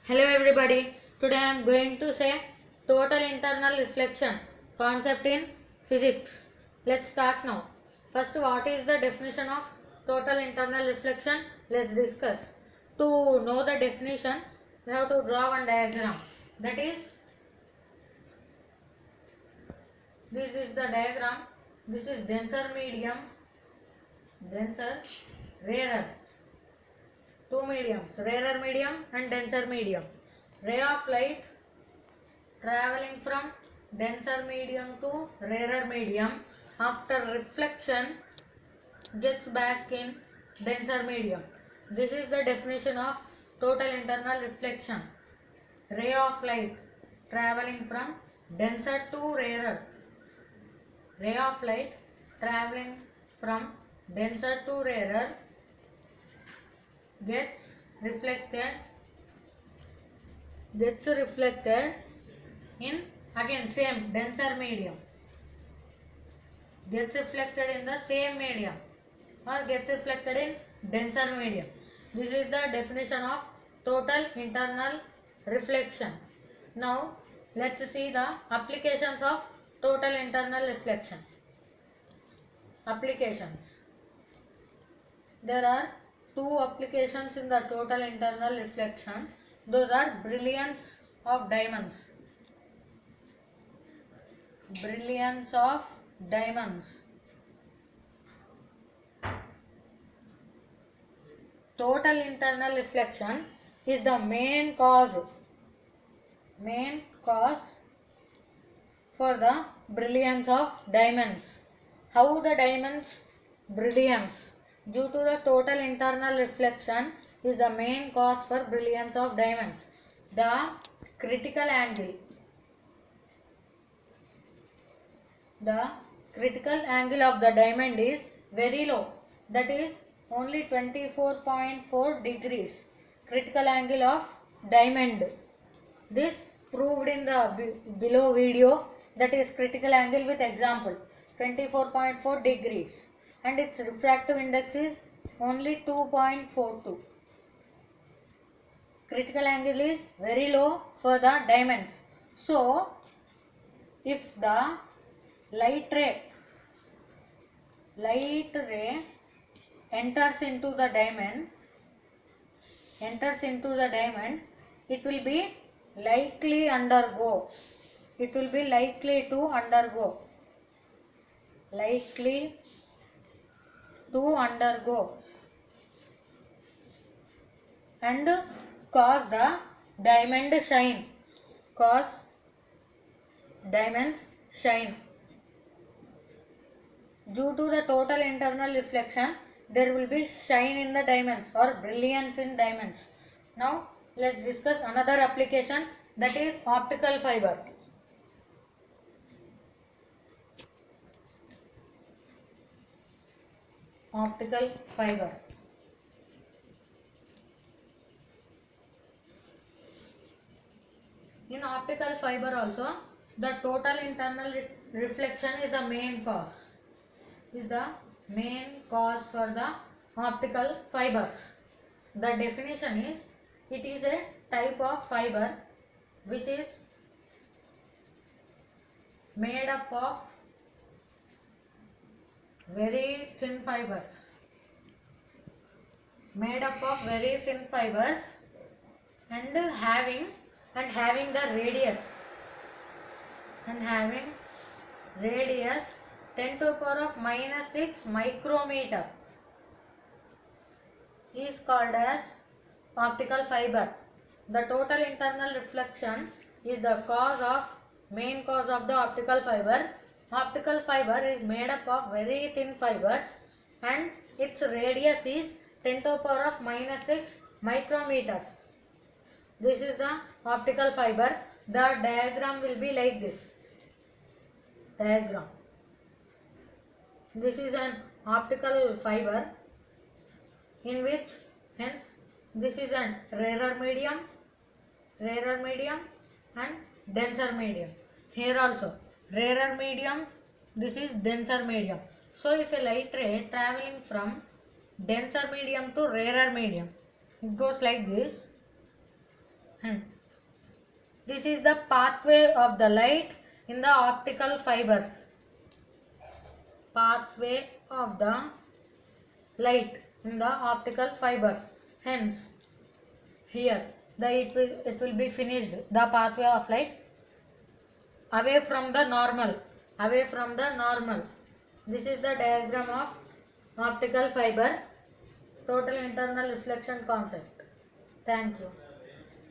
Hello everybody. Today I am going to say total internal reflection concept in physics. Let's start now. First, what is the definition of total internal reflection? Let's discuss. To know the definition, we have to draw one diagram. That is, this is the diagram. This is denser medium, denser, rarer. Two mediums, rarer medium and denser medium. Ray of light traveling from denser medium to rarer medium after reflection gets back in denser medium. This is the definition of total internal reflection. Ray of light traveling from denser to rarer. Ray of light traveling from denser to rarer gets reflected in again same denser medium, gets reflected in the same medium or gets reflected in denser medium. This is the definition of total internal reflection. Now let's see the applications of total internal reflection. Applications. There are two applications in the total internal reflection. Those are brilliance of diamonds. Brilliance of diamonds. Total internal reflection is the main cause for the brilliance of diamonds. How the diamonds brilliance due to the total internal reflection is the main cause for brilliance of diamonds. The critical angle of the diamond is very low, that is only 24.4 degrees. Critical angle of diamond. This proved in the below video, that is critical angle with example 24.4 degrees, and its refractive index is only 2.42. Critical angle is very low for the diamonds. So if the light ray enters into the diamond, it will be likely to undergo and cause the diamonds shine. Due to the total internal reflection, there will be shine in the diamonds or brilliance in diamonds. Now let's discuss another application, that is optical fiber. Optical fiber. In optical fiber also, the total internal reflection is the main cause. For the optical fibers. The definition is, it is a type of fiber which is made up of very thin fibers and having the radius 10 to the power of minus 6 micrometer is called as optical fiber. The total internal reflection is the main cause of the optical fiber. Optical fiber is made up of very thin fibers and its radius is 10 to the power of minus 6 micrometers. This is the optical fiber. The diagram will be like this. This is an optical fiber in which, hence, this is an rarer medium and denser medium. Here also rarer medium, this is denser medium. So if a light ray traveling from denser medium to rarer medium, it goes like this. This is the pathway of the light in the optical fibers. Pathway of the light in the optical fibers. Hence, here it will be finished. The pathway of light away from the normal. Away from the normal. This is the diagram of optical fiber. Total internal reflection concept. Thank you.